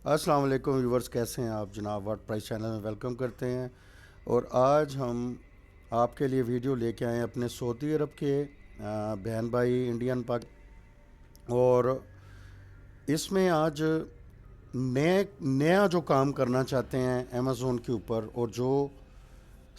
السلام علیکم ویورز، کیسے ہیں آپ جناب؟ ورڈ پرائس چینل میں ویلکم کرتے ہیں۔ اور آج ہم آپ کے لیے ویڈیو لے کے آئے ہیں اپنے سعودی عرب کے بہن بھائی انڈین پاک، اور اس میں آج نیا جو کام کرنا چاہتے ہیں امیزون کے اوپر، اور جو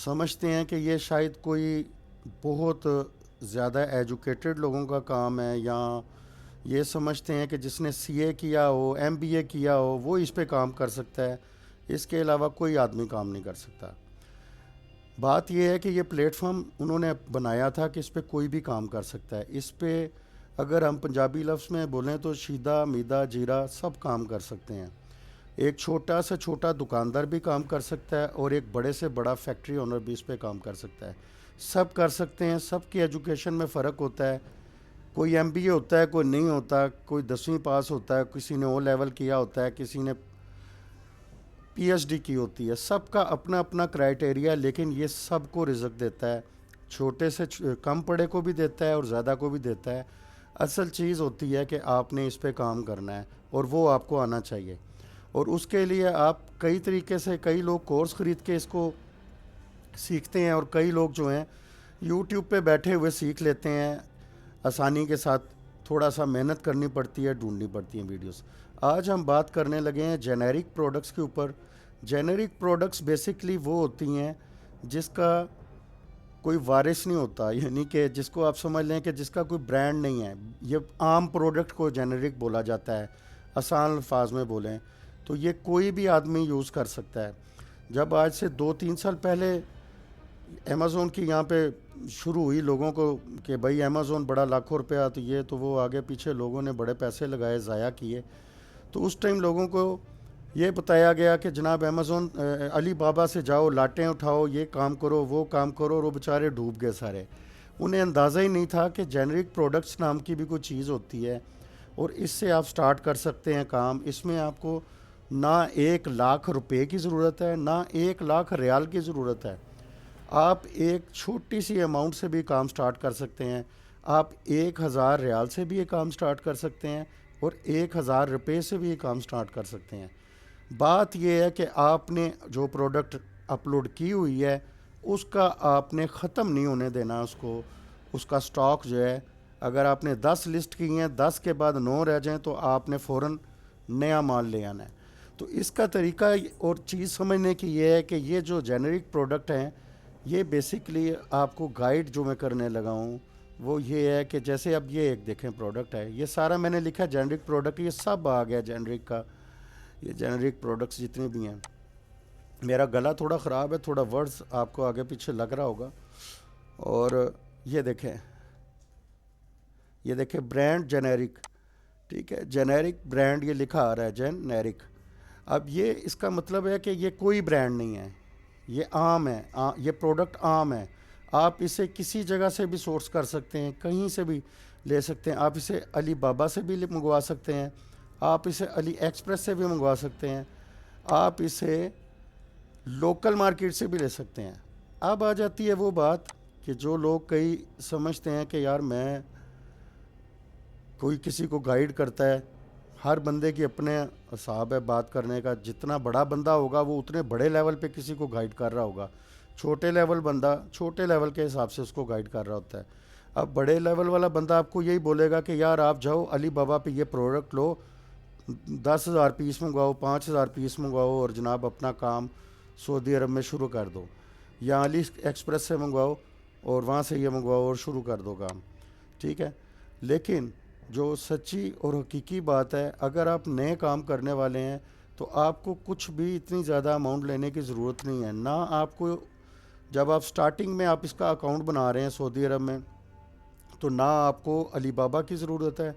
سمجھتے ہیں کہ یہ شاید کوئی بہت زیادہ ایجوکیٹڈ لوگوں کا کام ہے، یا یہ سمجھتے ہیں کہ جس نے سی اے کیا ہو، ایم بی اے کیا ہو، وہ اس پہ کام کر سکتا ہے، اس کے علاوہ کوئی آدمی کام نہیں کر سکتا۔ بات یہ ہے کہ یہ پلیٹ فارم انہوں نے بنایا تھا کہ اس پہ کوئی بھی کام کر سکتا ہے۔ اس پہ اگر ہم پنجابی لفظ میں بولیں تو شیدہ میدا جیرا سب کام کر سکتے ہیں۔ ایک چھوٹا سے چھوٹا دکاندار بھی کام کر سکتا ہے، اور ایک بڑے سے بڑا فیکٹری اونر بھی اس پہ کام کر سکتا ہے۔ سب کر سکتے ہیں، سب کی ایجوکیشن میں فرق ہوتا ہے۔ کوئی ایم بی اے ہوتا ہے، کوئی نہیں ہوتا، کوئی 10ویں پاس ہوتا ہے، کسی نے او لیول کیا ہوتا ہے، کسی نے پی ایچ ڈی کی ہوتی ہے۔ سب کا اپنا اپنا کرائٹیریا، لیکن یہ سب کو رزق دیتا ہے، چھوٹے سے کم پڑھے کو بھی دیتا ہے اور زیادہ کو بھی دیتا ہے۔ اصل چیز ہوتی ہے کہ آپ نے اس پہ کام کرنا ہے، اور وہ آپ کو آنا چاہیے۔ اور اس کے لیے آپ کئی طریقے سے، کئی لوگ کورس خرید کے اس کو سیکھتے ہیں، اور کئی لوگ جو ہیں یوٹیوب پہ بیٹھے ہوئے سیکھ لیتے ہیں آسانی کے ساتھ۔ تھوڑا سا محنت کرنی پڑتی ہے، ڈھونڈنی پڑتی ہیں ویڈیوز۔ آج ہم بات کرنے لگے ہیں جینیرک پروڈکٹس کے اوپر۔ جینیرک پروڈکٹس بیسکلی وہ ہوتی ہیں جس کا کوئی وارث نہیں ہوتا، یعنی کہ جس کو آپ سمجھ لیں کہ جس کا کوئی برانڈ نہیں ہے۔ یہ عام پروڈکٹ کو جینیرک بولا جاتا ہے، آسان الفاظ میں بولیں تو یہ کوئی بھی آدمی یوز کر سکتا ہے۔ جب آج سے 2-3 سال پہلے امیزون کی یہاں پہ شروع ہوئی لوگوں کو کہ بھائی امیزون بڑا لاکھوں روپیہ، تو یہ تو وہ آگے پیچھے لوگوں نے بڑے پیسے لگائے، ضائع کیے۔ تو اس ٹائم لوگوں کو یہ بتایا گیا کہ جناب امیزون علی بابا سے جاؤ، لاٹیں اٹھاؤ، یہ کام کرو، وہ کام کرو، اور وہ بیچارے ڈوب گئے سارے۔ انہیں اندازہ ہی نہیں تھا کہ جینرک پروڈکٹس نام کی بھی کوئی چیز ہوتی ہے، اور اس سے آپ سٹارٹ کر سکتے ہیں کام۔ اس میں آپ کو نہ 1 لاکھ روپے کی ضرورت ہے، نہ 1 لاکھ ریال کی ضرورت ہے۔ آپ ایک چھوٹی سی اماؤنٹ سے بھی کام سٹارٹ کر سکتے ہیں۔ آپ 1000 ریال سے بھی یہ کام سٹارٹ کر سکتے ہیں، اور 1000 روپے سے بھی یہ کام سٹارٹ کر سکتے ہیں۔ بات یہ ہے کہ آپ نے جو پروڈکٹ اپلوڈ کی ہوئی ہے اس کا آپ نے ختم نہیں ہونے دینا اس کا سٹاک جو ہے۔ اگر آپ نے 10 لسٹ کی ہیں، 10 کے بعد 9 رہ جائیں تو آپ نے فوراً نیا مال لے آنا ہے۔ تو اس کا طریقہ اور چیز سمجھنے کی یہ ہے کہ یہ جو جینرک پروڈکٹ ہیں، یہ بیسکلی آپ کو گائیڈ جو میں کرنے لگا ہوں وہ یہ ہے کہ جیسے اب یہ ایک دیکھیں پروڈکٹ ہے، یہ سارا میں نے لکھا جینرک پروڈکٹ، یہ سب آ گیا جینرک کا۔ یہ جینرک پروڈکٹس جتنے بھی ہیں، میرا گلا تھوڑا خراب ہے، تھوڑا ورڈز آپ کو آگے پیچھے لگ رہا ہوگا۔ اور یہ دیکھیں برانڈ جینیرک، ٹھیک ہے، جینیرک برانڈ یہ لکھا آ رہا ہے جینیرک۔ اب یہ اس کا مطلب ہے کہ یہ کوئی برانڈ نہیں ہے، یہ عام ہے، یہ پروڈکٹ عام ہے۔ آپ اسے کسی جگہ سے بھی سورس کر سکتے ہیں، کہیں سے بھی لے سکتے ہیں۔ آپ اسے علی بابا سے بھی منگوا سکتے ہیں، آپ اسے علی ایکسپریس سے بھی منگوا سکتے ہیں، آپ اسے لوکل مارکیٹ سے بھی لے سکتے ہیں۔ اب آ جاتی ہے وہ بات کہ جو لوگ کئی سمجھتے ہیں کہ یار میں کوئی کسی کو گائیڈ کرتا ہے، ہر بندے کی اپنے حساب ہے بات کرنے کا۔ جتنا بڑا بندہ ہوگا وہ اتنے بڑے لیول پہ کسی کو گائیڈ کر رہا ہوگا، چھوٹے لیول بندہ چھوٹے لیول کے حساب سے اس کو گائیڈ کر رہا ہوتا ہے۔ اب بڑے لیول والا بندہ آپ کو یہی بولے گا کہ یار آپ جاؤ علی بابا پہ یہ پروڈکٹ لو، 10,000 پیس منگواؤ، 5,000 پیس منگواؤ، اور جناب اپنا کام سعودی عرب میں شروع کر دو، یا علی ایکسپریس سے منگواؤ اور وہاں سے یہ منگواؤ اور شروع کر دو کام، ٹھیک ہے۔ لیکن جو سچی اور حقیقی بات ہے، اگر آپ نئے کام کرنے والے ہیں تو آپ کو کچھ بھی اتنی زیادہ اماؤنٹ لینے کی ضرورت نہیں ہے۔ نہ آپ کو، جب آپ سٹارٹنگ میں آپ اس کا اکاؤنٹ بنا رہے ہیں سعودی عرب میں، تو نہ آپ کو علی بابا کی ضرورت ہے،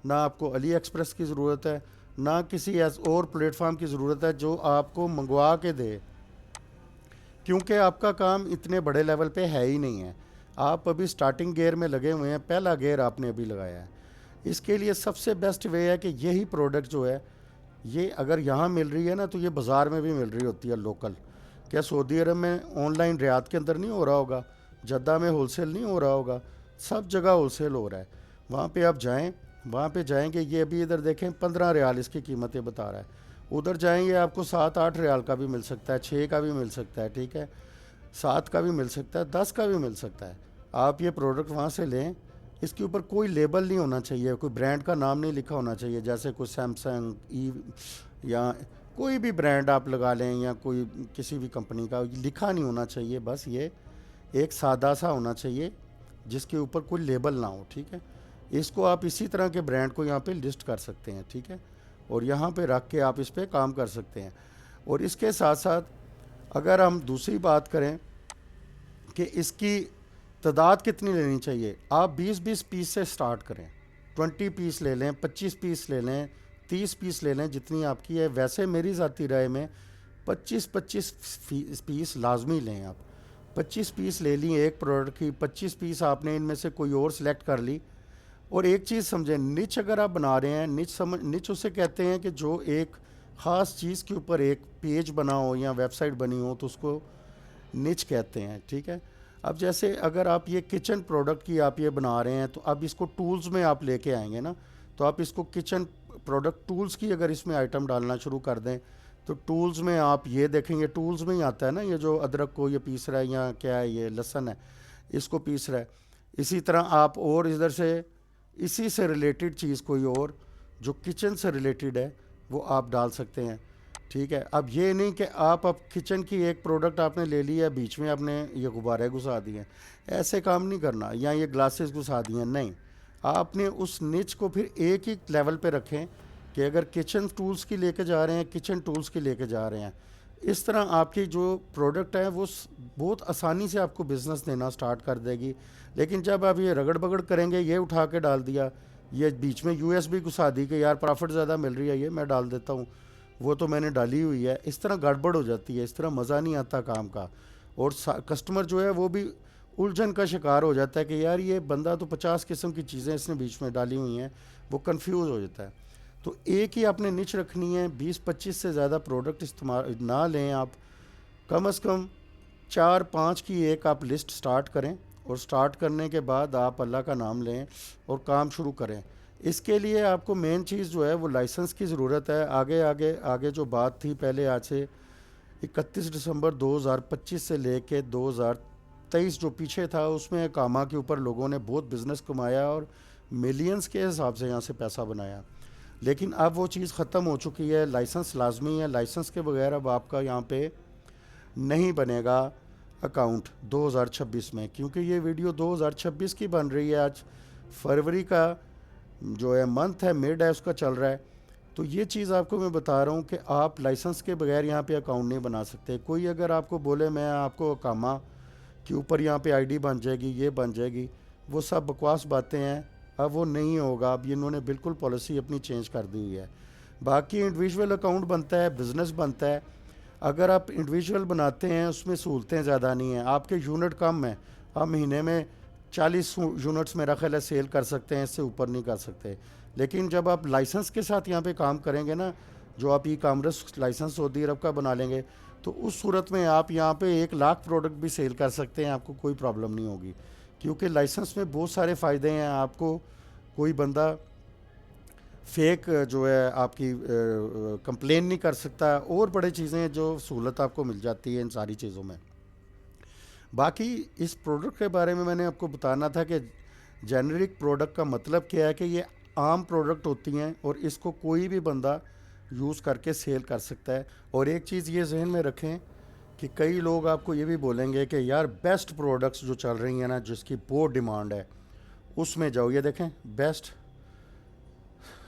نہ آپ کو علی ایکسپریس کی ضرورت ہے، نہ کسی اور پلیٹ فارم کی ضرورت ہے جو آپ کو منگوا کے دے، کیونکہ آپ کا کام اتنے بڑے لیول پہ ہے ہی نہیں ہے۔ آپ ابھی سٹارٹنگ گیئر میں لگے ہوئے ہیں، پہلا گیئر آپ نے ابھی لگایا ہے۔ اس کے لیے سب سے بیسٹ وے ہے کہ یہی پروڈکٹ جو ہے، یہ اگر یہاں مل رہی ہے نا تو یہ بازار میں بھی مل رہی ہوتی ہے لوکل۔ کیا سعودی عرب میں آن لائن ریاض کے اندر نہیں ہو رہا ہوگا؟ جدہ میں ہول سیل نہیں ہو رہا ہوگا؟ سب جگہ ہول سیل ہو رہا ہے۔ وہاں پہ آپ جائیں، وہاں پہ جائیں گے، یہ ابھی ادھر دیکھیں 15 ریال اس کی قیمتیں بتا رہا ہے، ادھر جائیں گے آپ کو 7-8 ریال کا بھی مل سکتا ہے، 6 کا بھی مل سکتا ہے، ٹھیک ہے، 7 کا بھی مل سکتا ہے، 10 کا بھی مل سکتا ہے. آپ یہ پروڈکٹ وہاں سے لیں. اس کے اوپر کوئی لیبل نہیں ہونا چاہیے، کوئی برانڈ کا نام نہیں لکھا ہونا چاہیے، جیسے کوئی سیمسنگ یا کوئی بھی برانڈ آپ لگا لیں، یا کوئی کسی بھی کمپنی کا لکھا نہیں ہونا چاہیے. بس یہ ایک سادہ سا ہونا چاہیے جس کے اوپر کوئی لیبل نہ ہو، ٹھیک ہے. اس کو آپ اسی طرح کے برانڈ کو یہاں پہ لسٹ کر سکتے ہیں، ٹھیک ہے، اور یہاں پہ رکھ کے آپ اس پہ کام کر سکتے ہیں. اور اس کے ساتھ ساتھ اگر ہم دوسری بات کریں کہ اس کی تعداد کتنی لینی چاہیے، آپ 20 پیس سے سٹارٹ کریں. 20 پیس لے لیں، 25 پیس لے لیں، 30 پیس لے لیں، جتنی آپ کی ہے. ویسے میری ذاتی رائے میں 25 پیس لازمی لیں. آپ 25 پیس لے لیں ایک پروڈکٹ کی، 25 پیس آپ نے ان میں سے کوئی اور سلیکٹ کر لی. اور ایک چیز سمجھیں، نچ اگر آپ بنا رہے ہیں، نچ اسے کہتے ہیں کہ جو ایک خاص چیز کے اوپر ایک پیج بنا ہو یا ویب سائٹ بنی ہو، تو اس کو نچ کہتے ہیں، ٹھیک ہے. اب جیسے اگر آپ یہ کچن پروڈکٹ کی آپ یہ بنا رہے ہیں، تو اب اس کو ٹولز میں آپ لے کے آئیں گے نا، تو آپ اس کو کچن پروڈکٹ ٹولز کی اگر اس میں آئٹم ڈالنا شروع کر دیں، تو ٹولز میں آپ یہ دیکھیں گے، ٹولز میں ہی آتا ہے نا یہ جو ادرک کو یہ پیس رہا ہے، یا کیا ہے یہ لہسن ہے، اس کو پیس رہا ہے. اسی طرح آپ اور ادھر سے اسی سے ریلیٹڈ چیز کوئی اور جو کچن سے ریلیٹڈ ہے وہ آپ ڈال سکتے ہیں، ٹھیک ہے. اب یہ نہیں کہ اب کچن کی ایک پروڈکٹ آپ نے لے لی ہے، بیچ میں آپ نے یہ غبارے گھسا دیے ہیں، ایسے کام نہیں کرنا، یا یہ گلاسز گھسا دیے ہیں، نہیں. آپ نے اس نچ کو پھر ایک ہی لیول پہ رکھیں کہ اگر کچن ٹولز کی لے کے جا رہے ہیں، کچن ٹولز کی لے کے جا رہے ہیں. اس طرح آپ کی جو پروڈکٹ ہے وہ بہت آسانی سے آپ کو بزنس دینا سٹارٹ کر دے گی. لیکن جب آپ یہ رگڑ بگڑ کریں گے، یہ اٹھا کے ڈال دیا، یہ بیچ میں یو ایس بی گھسا دی کہ یار پرافٹ زیادہ مل رہی ہے، یہ میں ڈال دیتا ہوں، وہ تو میں نے ڈالی ہوئی ہے، اس طرح گڑبڑ ہو جاتی ہے، اس طرح مزہ نہیں آتا کام کا. اور کسٹمر جو ہے وہ بھی الجھن کا شکار ہو جاتا ہے کہ یار یہ بندہ تو 50 قسم کی چیزیں اس نے بیچ میں ڈالی ہوئی ہیں، وہ کنفیوز ہو جاتا ہے. تو ایک ہی آپ نے نچ رکھنی ہے، 20-25 سے زیادہ پروڈکٹ استعمال نہ لیں. آپ کم از کم 4-5 کی ایک آپ لسٹ سٹارٹ کریں، اور سٹارٹ کرنے کے بعد آپ اللہ کا نام لیں اور کام شروع کریں. اس کے لیے آپ کو مین چیز جو ہے وہ لائسنس کی ضرورت ہے. آگے جو بات تھی پہلے، آج سے 31 دسمبر 2025 سے لے کے 2023 جو پیچھے تھا، اس میں اقامہ کے اوپر لوگوں نے بہت بزنس کمایا اور ملینز کے حساب سے یہاں سے پیسہ بنایا. لیکن اب وہ چیز ختم ہو چکی ہے. لائسنس لازمی ہے، لائسنس کے بغیر اب آپ کا یہاں پہ نہیں بنے گا اکاؤنٹ 2026 میں. کیونکہ یہ ویڈیو 2026 کی بن رہی ہے، آج فروری کا جو ہے منتھ ہے، مڈ ہے، اس کا چل رہا ہے. تو یہ چیز آپ کو میں بتا رہا ہوں کہ آپ لائسنس کے بغیر یہاں پہ اکاؤنٹ نہیں بنا سکتے. کوئی اگر آپ کو بولے میں آپ کو اقامہ کے اوپر یہاں پہ آئی ڈی بن جائے گی، یہ بن جائے گی، وہ سب بکواس باتیں ہیں. اب وہ نہیں ہوگا. اب انہوں نے بالکل پالیسی اپنی چینج کر دی ہوئی ہے. باقی انڈیویژول اکاؤنٹ بنتا ہے، بزنس بنتا ہے. اگر آپ انڈیویژول بناتے ہیں، اس میں سہولتیں زیادہ نہیں ہیں، آپ کے یونٹ کم ہیں. آپ مہینے میں 40 یونٹس میرا خیال ہے سیل کر سکتے ہیں، اس سے اوپر نہیں کر سکتے. لیکن جب آپ لائسنس کے ساتھ یہاں پہ کام کریں گے نا، جو آپ ای کامرس لائسنس سعودی عرب کا بنا لیں گے، تو اس صورت میں آپ یہاں پہ 1 لاکھ پروڈکٹ بھی سیل کر سکتے ہیں، آپ کو کوئی پرابلم نہیں ہوگی. کیونکہ لائسنس میں بہت سارے فائدے ہیں. آپ کو کوئی بندہ فیک جو ہے آپ کی کمپلین نہیں کر سکتا، اور بڑے چیزیں جو سہولت آپ کو مل جاتی ہے ان ساری چیزوں میں. باقی اس پروڈکٹ کے بارے میں نے آپ کو بتانا تھا کہ جنرک پروڈکٹ کا مطلب کیا ہے، کہ یہ عام پروڈکٹ ہوتی ہیں اور اس کو کوئی بھی بندہ یوز کر کے سیل کر سکتا ہے. اور ایک چیز یہ ذہن میں رکھیں کہ کئی لوگ آپ کو یہ بھی بولیں گے کہ یار بیسٹ پروڈکٹس جو چل رہی ہیں نا، جس کی بہت ڈیمانڈ ہے، اس میں جاؤ. یہ دیکھیں بیسٹ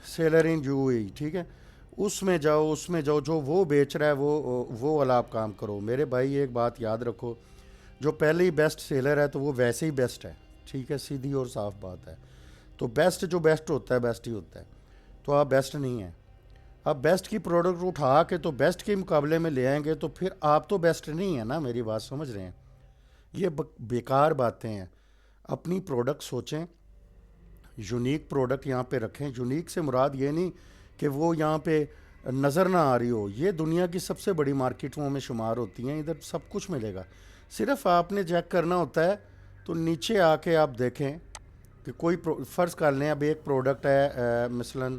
سیلر ان یو اے، ٹھیک ہے، اس میں جاؤ جو وہ بیچ رہا ہے وہ والا آپ کام کرو. میرے بھائی ایک بات یاد رکھو، جو پہلے ہی بیسٹ سیلر ہے تو وہ ویسے ہی بیسٹ ہے، ٹھیک ہے، سیدھی اور صاف بات ہے. تو بیسٹ جو بیسٹ ہوتا ہے بیسٹ ہی ہوتا ہے. تو آپ بیسٹ نہیں ہیں. آپ بیسٹ کی پروڈکٹ اٹھا کے تو بیسٹ کے مقابلے میں لے آئیں گے تو پھر آپ تو بیسٹ نہیں ہیں نا. میری بات سمجھ رہے ہیں؟ یہ بیکار باتیں ہیں. اپنی پروڈکٹ سوچیں، یونیک پروڈکٹ یہاں پہ رکھیں. یونیک سے مراد یہ نہیں کہ وہ یہاں پہ نظر نہ آ رہی ہو. یہ دنیا کی سب سے بڑی مارکیٹوں میں شمار ہوتی ہیں، ادھر سب کچھ ملے گا. صرف آپ نے چیک کرنا ہوتا ہے. تو نیچے آ کے آپ دیکھیں کہ کوئی فرض کر لیں اب ایک پروڈکٹ ہے مثلاً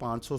500